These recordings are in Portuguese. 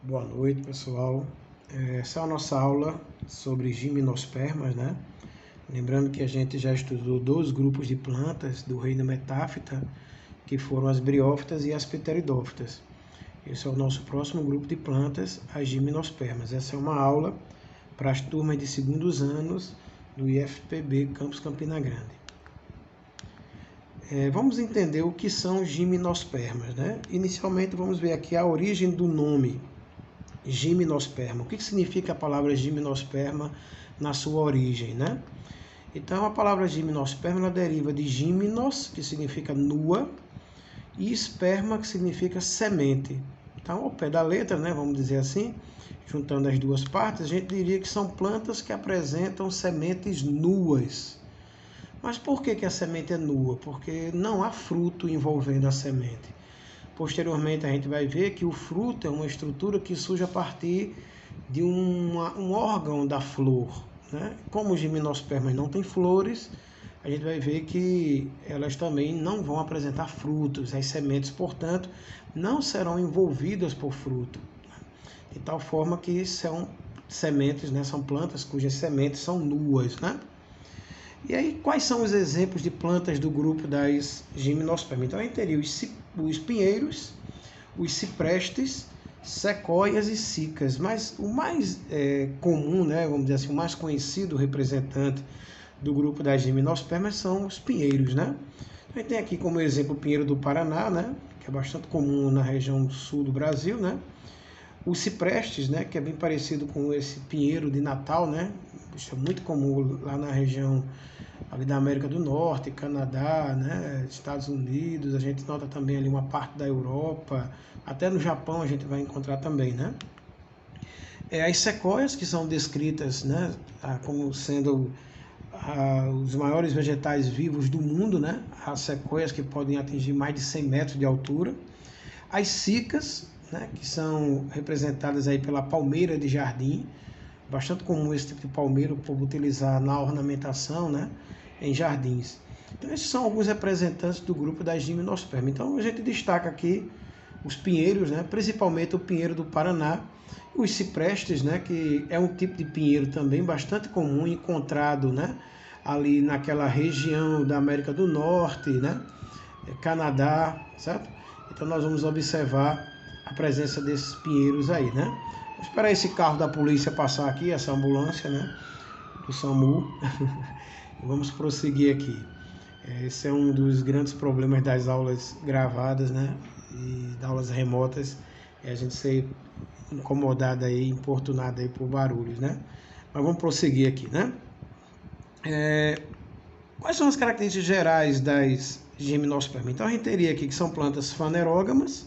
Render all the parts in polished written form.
Boa noite, pessoal. Essa é a nossa aula sobre gimnospermas, né? Lembrando que a gente já estudou dois grupos de plantas do reino Metáfita, que foram as briófitas e as pteridófitas. Esse é o nosso próximo grupo de plantas, as gimnospermas. Essa é uma aula para as turmas de segundos anos do IFPB Campus Campina Grande. Vamos entender o que são gimnospermas, né? Inicialmente vamos ver aqui a origem do nome gimnosperma. O que significa a palavra gimnosperma na sua origem, né? Então, a palavra gimnosperma ela deriva de gimnos, que significa nua, e esperma, que significa semente. Então, ao pé da letra, né, vamos dizer assim, juntando as duas partes, a gente diria que são plantas que apresentam sementes nuas. Mas por que a semente é nua? Porque não há fruto envolvendo a semente. Posteriormente, a gente vai ver que o fruto é uma estrutura que surge a partir de um órgão da flor, né? Como os gimnospermas não têm flores, a gente vai ver que elas também não vão apresentar frutos. As sementes, portanto, não serão envolvidas por fruto. De tal forma que são sementes, né? São plantas cujas sementes são nuas, né? E aí, quais são os exemplos de plantas do grupo das gimnospermas? Então, a gente teria os pinheiros, os ciprestes, sequoias e cicas. Mas o mais comum, né, vamos dizer assim, o mais conhecido representante do grupo das gimnospermas são os pinheiros, né? A gente tem aqui como exemplo o pinheiro do Paraná, né, que é bastante comum na região sul do Brasil, né? Os ciprestes, né, que é bem parecido com esse pinheiro de Natal, né? Isso é muito comum lá na região ali da América do Norte, Canadá, né, Estados Unidos, a gente nota também ali uma parte da Europa, até no Japão a gente vai encontrar também, né? As sequoias, que são descritas, né, como sendo os maiores vegetais vivos do mundo, né? As sequoias que podem atingir mais de 100 metros de altura. As cicas, né, que são representadas aí pela palmeira de jardim, bastante comum esse tipo de palmeira, o povo utilizar na ornamentação, né, em jardins. Então, esses são alguns representantes do grupo das gimnospermas. Então, a gente destaca aqui os pinheiros, né, principalmente o pinheiro do Paraná, os ciprestes, né, que é um tipo de pinheiro também bastante comum, encontrado, né, ali naquela região da América do Norte, né, Canadá, certo? Então, nós vamos observar a presença desses pinheiros aí, né? Vamos esperar esse carro da polícia passar aqui, essa ambulância, né, do SAMU. Vamos prosseguir aqui. Esse é um dos grandes problemas das aulas gravadas, né, e das aulas remotas, é a gente ser incomodado aí, importunado aí por barulhos, né? Mas vamos prosseguir aqui, né? Quais são as características gerais das gimnospermas? Então a gente teria aqui que são plantas fanerógamas,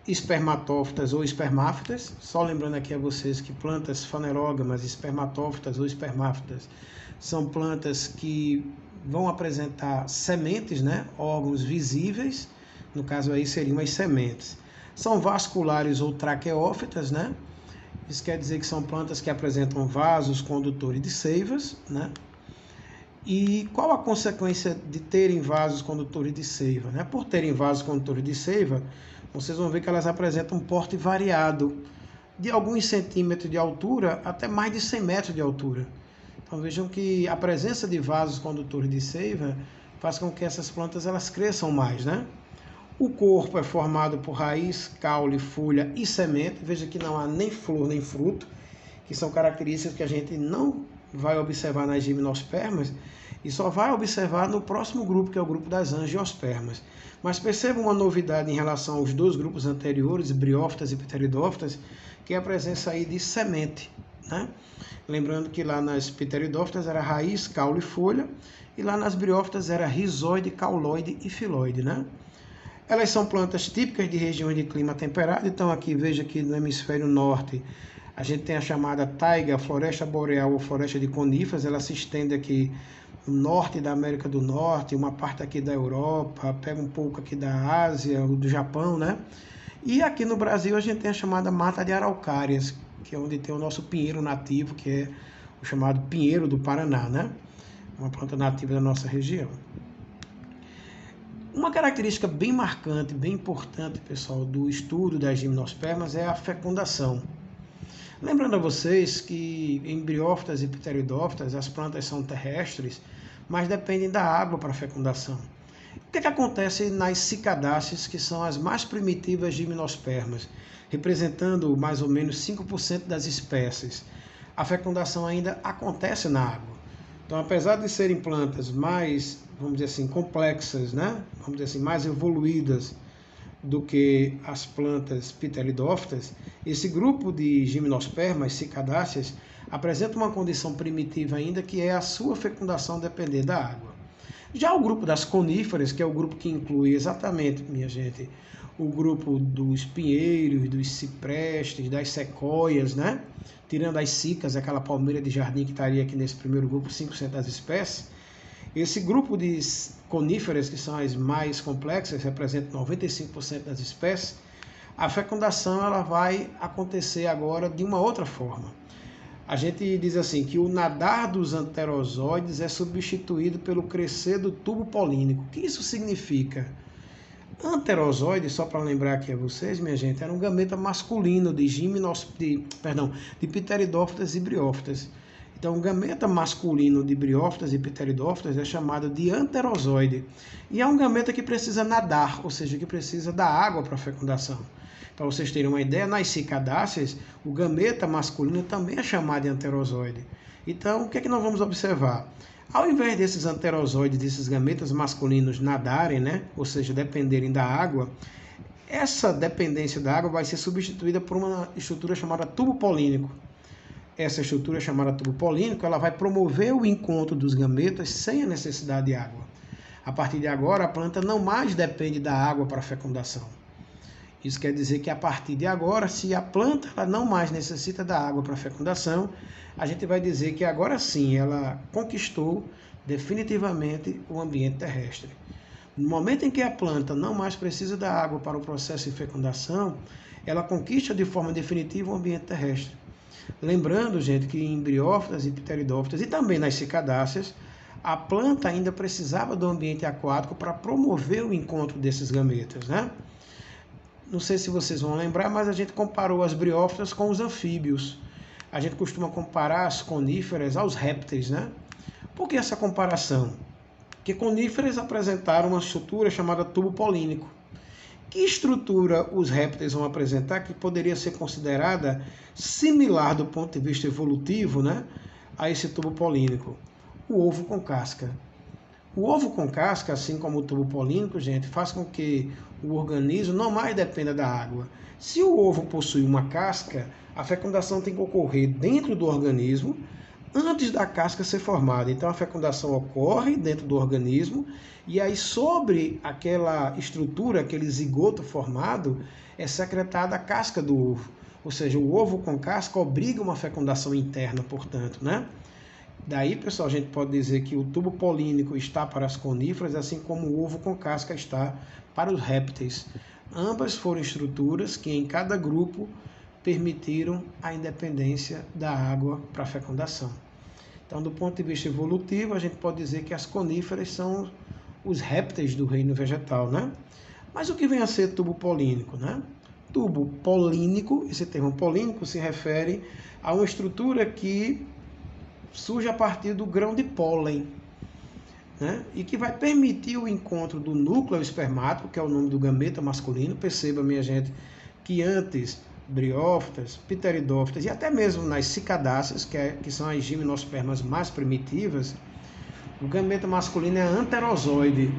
espermatófitas ou espermáfitas. Só lembrando aqui a vocês que plantas fanerógamas, espermatófitas ou espermáfitas são plantas que vão apresentar sementes, né, órgãos visíveis, no caso aí seriam as sementes. São vasculares ou traqueófitas, né? Isso quer dizer que são plantas que apresentam vasos condutores de seivas, né? E qual a consequência de terem vasos condutores de seiva, né? Por terem vasos condutores de seiva, vocês vão ver que elas apresentam um porte variado, de alguns centímetros de altura até mais de 100 metros de altura. Então vejam que a presença de vasos condutores de seiva faz com que essas plantas elas cresçam mais, né? O corpo é formado por raiz, caule, folha e semente. Veja que não há nem flor nem fruto, que são características que a gente não vai observar nas gimnospermas e só vai observar no próximo grupo, que é o grupo das angiospermas. Mas perceba uma novidade em relação aos dois grupos anteriores, briófitas e pteridófitas, que é a presença aí de semente, né? Lembrando que lá nas pteridófitas era raiz, caule e folha, e lá nas briófitas era rizoide, cauloide e filóide, né? Elas são plantas típicas de regiões de clima temperado. Então aqui veja que no hemisfério norte a gente tem a chamada taiga, floresta boreal ou floresta de coníferas. Ela se estende aqui no norte da América do Norte, uma parte aqui da Europa, pega um pouco aqui da Ásia, do Japão, né? E aqui no Brasil a gente tem a chamada mata de araucárias, que é onde tem o nosso pinheiro nativo, que é o chamado pinheiro do Paraná, né? Uma planta nativa da nossa região. Uma característica bem marcante, bem importante, pessoal, do estudo das gimnospermas é a fecundação. Lembrando a vocês que em briófitas e pteridófitas as plantas são terrestres, mas dependem da água para a fecundação. O que acontece nas cicadáceas, que são as mais primitivas gimnospermas, representando mais ou menos 5% das espécies? A fecundação ainda acontece na água. Então, apesar de serem plantas mais, vamos dizer assim, complexas, né? Vamos dizer assim, mais evoluídas do que as plantas pteridófitas, esse grupo de gimnospermas, cicadáceas, apresenta uma condição primitiva ainda, que é a sua fecundação depender da água. Já o grupo das coníferas, que é o grupo que inclui exatamente, minha gente, o grupo dos pinheiros, dos ciprestes, das sequoias, né? Tirando as cicas, aquela palmeira de jardim que estaria aqui nesse primeiro grupo, 5% das espécies. Esse grupo de coníferas, que são as mais complexas, representam 95% das espécies. A fecundação ela vai acontecer agora de uma outra forma. A gente diz assim que o nadar dos anterozoides é substituído pelo crescer do tubo polínico. O que isso significa? Anterozoide, só para lembrar aqui a vocês, minha gente, era um gameta masculino de pteridófitas e briófitas. Então, o gameta masculino de briófitas e pteridófitas é chamado de anterozoide. E é um gameta que precisa nadar, ou seja, que precisa da água para a fecundação. Para vocês terem uma ideia, nas cicadáceas, o gameta masculino também é chamado de anterozoide. Então, o que é que nós vamos observar? Ao invés desses anterozoides, desses gametas masculinos nadarem, né, ou seja, dependerem da água, essa dependência da água vai ser substituída por uma estrutura chamada tubo polínico. Essa estrutura chamada tubo polínico, ela vai promover o encontro dos gametas sem a necessidade de água. A partir de agora, a planta não mais depende da água para a fecundação. Isso quer dizer que a partir de agora, se a planta ela não mais necessita da água para a fecundação, a gente vai dizer que agora sim ela conquistou definitivamente o ambiente terrestre. No momento em que a planta não mais precisa da água para o processo de fecundação, ela conquista de forma definitiva o ambiente terrestre. Lembrando, gente, que em briófitas e pteridófitas e também nas cicadáceas, a planta ainda precisava do ambiente aquático para promover o encontro desses gametas, né? Não sei se vocês vão lembrar, mas a gente comparou as briófitas com os anfíbios. A gente costuma comparar as coníferas aos répteis, né? Por que essa comparação? Porque coníferas apresentaram uma estrutura chamada tubo polínico. Que estrutura os répteis vão apresentar que poderia ser considerada similar do ponto de vista evolutivo, né, a esse tubo polínico? O ovo com casca. O ovo com casca, assim como o tubo polínico, gente, faz com que o organismo não mais dependa da água. Se o ovo possui uma casca, a fecundação tem que ocorrer dentro do organismo antes da casca ser formada. Então a fecundação ocorre dentro do organismo e aí sobre aquela estrutura, aquele zigoto formado, é secretada a casca do ovo. Ou seja, o ovo com casca obriga uma fecundação interna, portanto, né? Daí, pessoal, a gente pode dizer que o tubo polínico está para as coníferas, assim como o ovo com casca está para os répteis. Ambas foram estruturas que em cada grupo permitiram a independência da água para a fecundação. Então, do ponto de vista evolutivo, a gente pode dizer que as coníferas são os répteis do reino vegetal, né? Mas o que vem a ser tubo polínico, né? Tubo polínico, esse termo polínico se refere a uma estrutura que surge a partir do grão de pólen, né? E que vai permitir o encontro do núcleo espermático, que é o nome do gameta masculino. Perceba, minha gente, que antes briófitas, pteridófitas e até mesmo nas cicadáceas, que são as gimnospermas mais primitivas, o gameta masculino é anterozoide.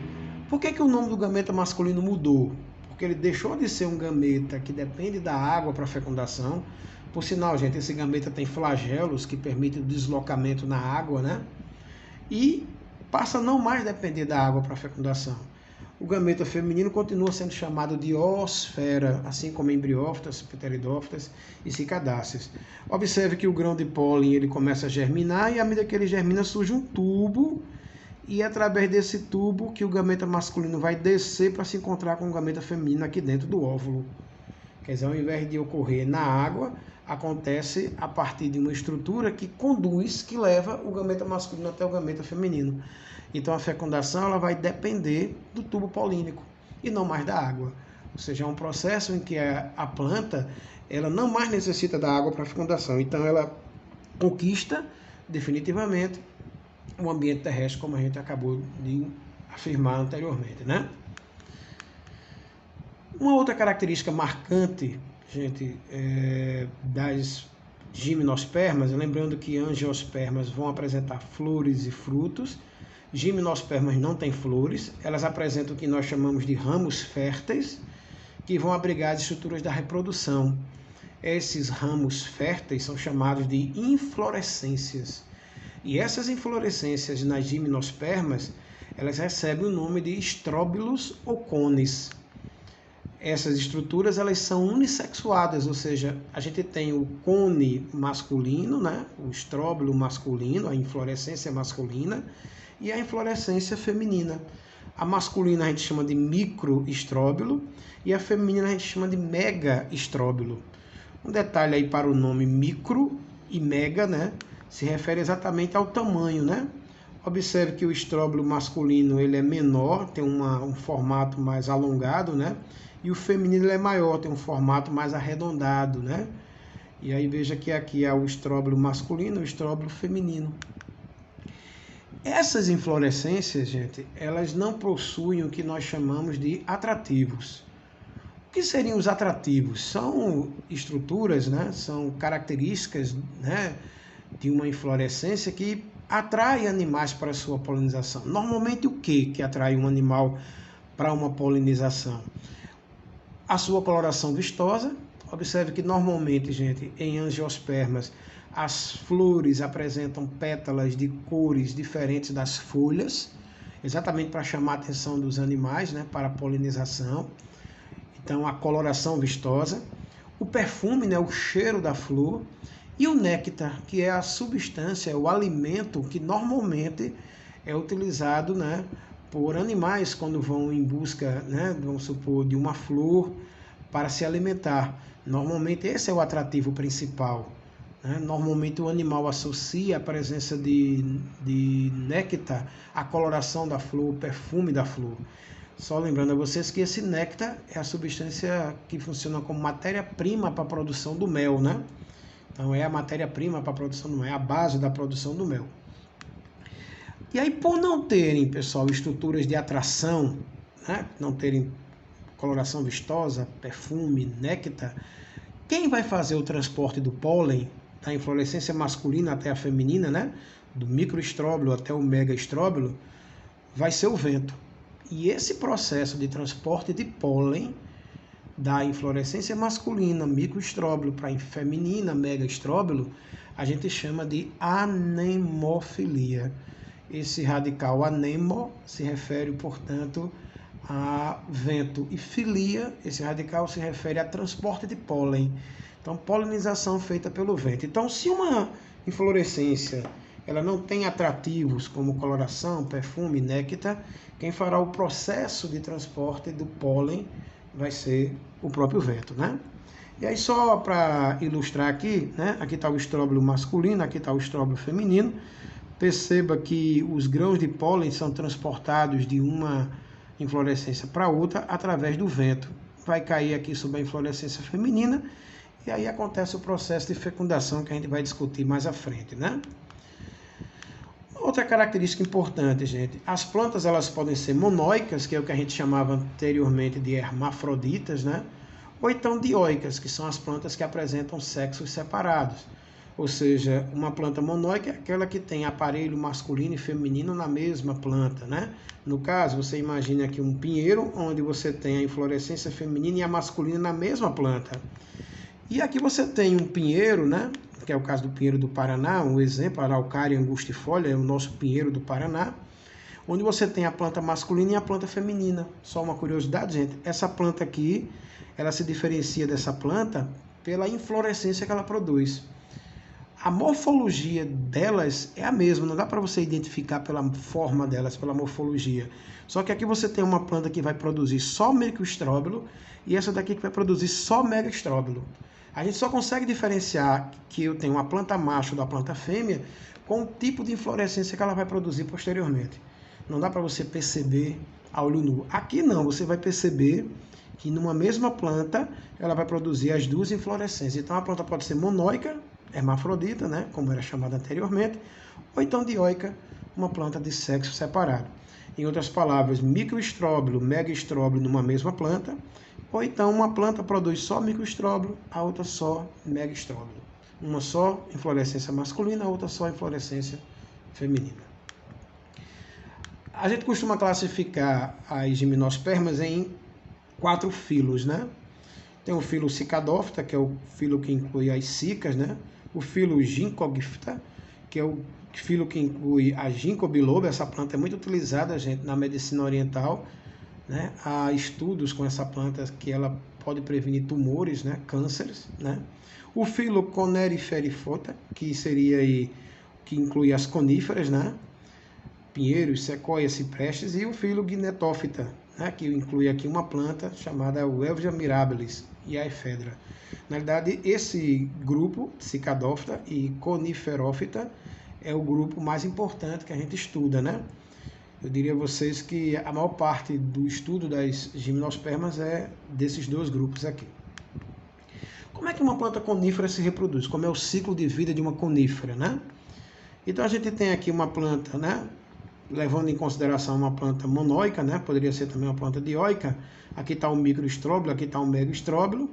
Por que o nome do gameta masculino mudou? Porque ele deixou de ser um gameta que depende da água para a fecundação. Por sinal, gente, esse gameta tem flagelos que permitem o deslocamento na água, né? E passa a não mais depender da água para a fecundação. O gameta feminino continua sendo chamado de oosfera, assim como em briófitas, pteridófitas e cicadáceas. Observe que o grão de pólen ele começa a germinar e à medida que ele germina surge um tubo e é através desse tubo que o gameta masculino vai descer para se encontrar com o gameta feminino aqui dentro do óvulo. Quer dizer, ao invés de ocorrer na água, acontece a partir de uma estrutura que conduz, que leva o gameta masculino até o gameta feminino. Então a fecundação ela vai depender do tubo polínico e não mais da água. Ou seja, é um processo em que a planta ela não mais necessita da água para a fecundação. Então ela conquista definitivamente o ambiente terrestre, como a gente acabou de afirmar anteriormente, né? Uma outra característica marcante, gente, das gimnospermas, lembrando que angiospermas vão apresentar flores e frutos, gimnospermas não têm flores, elas apresentam o que nós chamamos de ramos férteis, que vão abrigar as estruturas da reprodução. Esses ramos férteis são chamados de inflorescências. E essas inflorescências nas gimnospermas, elas recebem o nome de estróbilos ou cones. Essas estruturas elas são unissexuadas, ou seja, a gente tem o cone masculino, né? O estróbilo masculino, a inflorescência masculina, e a inflorescência feminina. A masculina a gente chama de microestróbilo e a feminina a gente chama de megaestróbilo. Um detalhe aí para o nome micro e mega, né? Se refere exatamente ao tamanho, né? Observe que o estróbilo masculino ele é menor, tem um formato mais alongado, né? E o feminino ele é maior, tem um formato mais arredondado, né? E aí veja que aqui é o estróbilo masculino e o estróbilo feminino. Essas inflorescências, gente, elas não possuem o que nós chamamos de atrativos. O que seriam os atrativos? São estruturas, né? São características, né, de uma inflorescência que atrai animais para a sua polinização. Normalmente o que atrai um animal para uma polinização? A sua coloração vistosa. Observe que normalmente, gente, em angiospermas, as flores apresentam pétalas de cores diferentes das folhas, exatamente para chamar a atenção dos animais, né, para a polinização. Então, a coloração vistosa, o perfume, né, o cheiro da flor, e o néctar, que é a substância, o alimento que normalmente é utilizado, né, por animais quando vão em busca, né, vamos supor, de uma flor para se alimentar. Normalmente esse é o atrativo principal, né? Normalmente o animal associa a presença de néctar à coloração da flor, o perfume da flor. Só lembrando a vocês que esse néctar é a substância que funciona como matéria-prima para a produção do mel, né? Então é a matéria-prima para a produção do mel, é a base da produção do mel. E aí, por não terem, pessoal, estruturas de atração, né? Não terem coloração vistosa, perfume, néctar, quem vai fazer o transporte do pólen da inflorescência masculina até a feminina, né? Do microestróbilo até o megaestróbilo, vai ser o vento. E esse processo de transporte de pólen da inflorescência masculina, microestróbilo, para a feminina, megaestróbilo, a gente chama de anemofilia. Esse radical anemo se refere, portanto, a vento, e filia, esse radical se refere a transporte de pólen. Então, polinização feita pelo vento. Então, se uma inflorescência ela não tem atrativos como coloração, perfume, néctar, quem fará o processo de transporte do pólen vai ser o próprio vento, né? E aí, só para ilustrar aqui, né? Aqui está o estróbilo masculino, aqui está o estróbilo feminino. Perceba que os grãos de pólen são transportados de uma inflorescência para outra através do vento. Vai cair aqui sobre a inflorescência feminina e aí acontece o processo de fecundação que a gente vai discutir mais à frente, né? Outra característica importante, gente, as plantas elas podem ser monóicas, que é o que a gente chamava anteriormente de hermafroditas, né? Ou então dioicas, que são as plantas que apresentam sexos separados. Ou seja, uma planta monóica é aquela que tem aparelho masculino e feminino na mesma planta, né? No caso, você imagina aqui um pinheiro, onde você tem a inflorescência feminina e a masculina na mesma planta. E aqui você tem um pinheiro, né? Que é o caso do pinheiro do Paraná, um exemplo, a Araucária angustifolia, é o nosso pinheiro do Paraná, onde você tem a planta masculina e a planta feminina. Só uma curiosidade, gente, essa planta aqui, ela se diferencia dessa planta pela inflorescência que ela produz. A morfologia delas é a mesma, não dá para você identificar pela forma delas, pela morfologia. Só que aqui você tem uma planta que vai produzir só microestróbilo e essa daqui que vai produzir só megaestróbilo. A gente só consegue diferenciar que eu tenho uma planta macho da planta fêmea com o tipo de inflorescência que ela vai produzir posteriormente. Não dá para você perceber a olho nu. Aqui não, você vai perceber que numa mesma planta ela vai produzir as duas inflorescências. Então a planta pode ser monóica, hermafrodita, né, como era chamada anteriormente, ou então dioica, uma planta de sexo separado. Em outras palavras, microestróbilo, megaestróbilo numa mesma planta, ou então uma planta produz só microestróbilo, a outra só megaestróbilo. Uma só inflorescência masculina, a outra só inflorescência feminina. A gente costuma classificar as gimnospermas em 4 filos, né? Tem o filo Cicadófita, que é o filo que inclui as cicas, né? O filo Ginkgophyta, que é o filo que inclui a ginkgo biloba. Essa planta é muito utilizada, gente, na medicina oriental, né? Há estudos com essa planta que ela pode prevenir tumores, né? Cânceres, né? O filo Coneriferifota, que seria aí, que inclui as coníferas, né? Pinheiros, sequoias, ciprestes, e o filo Gnetophyta, né, que inclui aqui uma planta chamada Welwitschia mirabilis e a efedra. Na verdade, esse grupo, Cicadófita e Coniferófita, é o grupo mais importante que a gente estuda, né? Eu diria a vocês que a maior parte do estudo das gimnospermas é desses 2 grupos aqui. Como é que uma planta conífera se reproduz? Como é o ciclo de vida de uma conífera, né? Então a gente tem aqui uma planta, né, levando em consideração uma planta monóica, né? Poderia ser também uma planta dioica. Aqui está o microestróbilo, aqui está o megaestróbilo.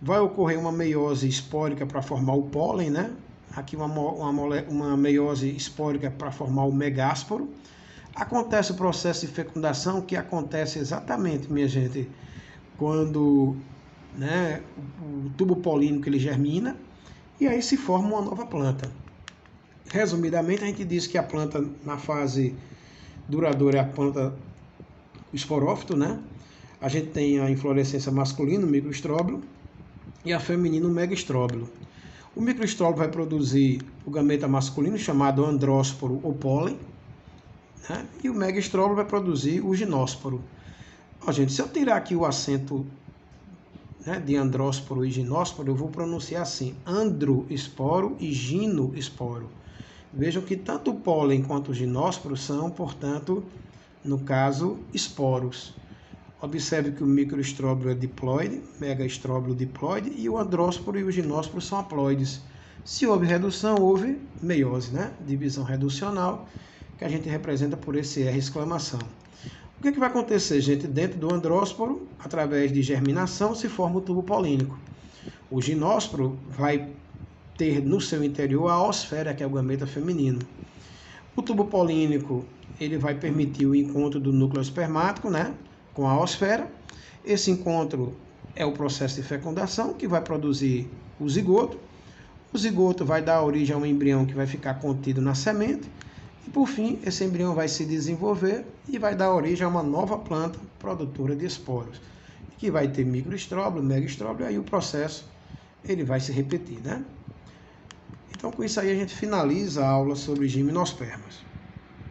Vai ocorrer uma meiose espórica para formar o pólen, né? Aqui uma meiose espórica para formar o megásporo. Acontece o processo de fecundação, que acontece exatamente, minha gente, quando, né, o tubo polínico ele germina, e aí se forma uma nova planta. Resumidamente, a gente diz que a planta, na fase duradoura, é a planta esporófito, né? A gente tem a inflorescência masculina, o microestróbilo, e a feminina, o megaestróbilo. O microestróbilo vai produzir o gameta masculino, chamado andrósporo ou pólen, né? E o megaestróbilo vai produzir o ginósporo. Ó, gente, se eu tirar aqui o acento, né, de andrósporo e ginósporo, eu vou pronunciar assim: androesporo e ginoesporo. Vejam que tanto o pólen quanto o ginósporo são, portanto, no caso, esporos. Observe que o microestróbilo é diploide, megaestróbilo diploide, e o andrósporo e o ginósporo são haploides. Se houve redução, houve meiose, né? Divisão reducional, que a gente representa por esse R exclamação. O que vai acontecer, gente? Dentro do andrósporo, através de germinação, se forma o tubo polínico. O ginósporo vai ter no seu interior a oosfera, que é o gameta feminino. O tubo polínico ele vai permitir o encontro do núcleo espermático, né, com a oosfera. Esse encontro é o processo de fecundação, que vai produzir o zigoto. O zigoto vai dar origem a um embrião que vai ficar contido na semente. E, por fim, esse embrião vai se desenvolver e vai dar origem a uma nova planta produtora de esporos, que vai ter microestróbilo, megaestróbilo, e aí o processo ele vai se repetir, né? Então, com isso aí, a gente finaliza a aula sobre gimnospermas.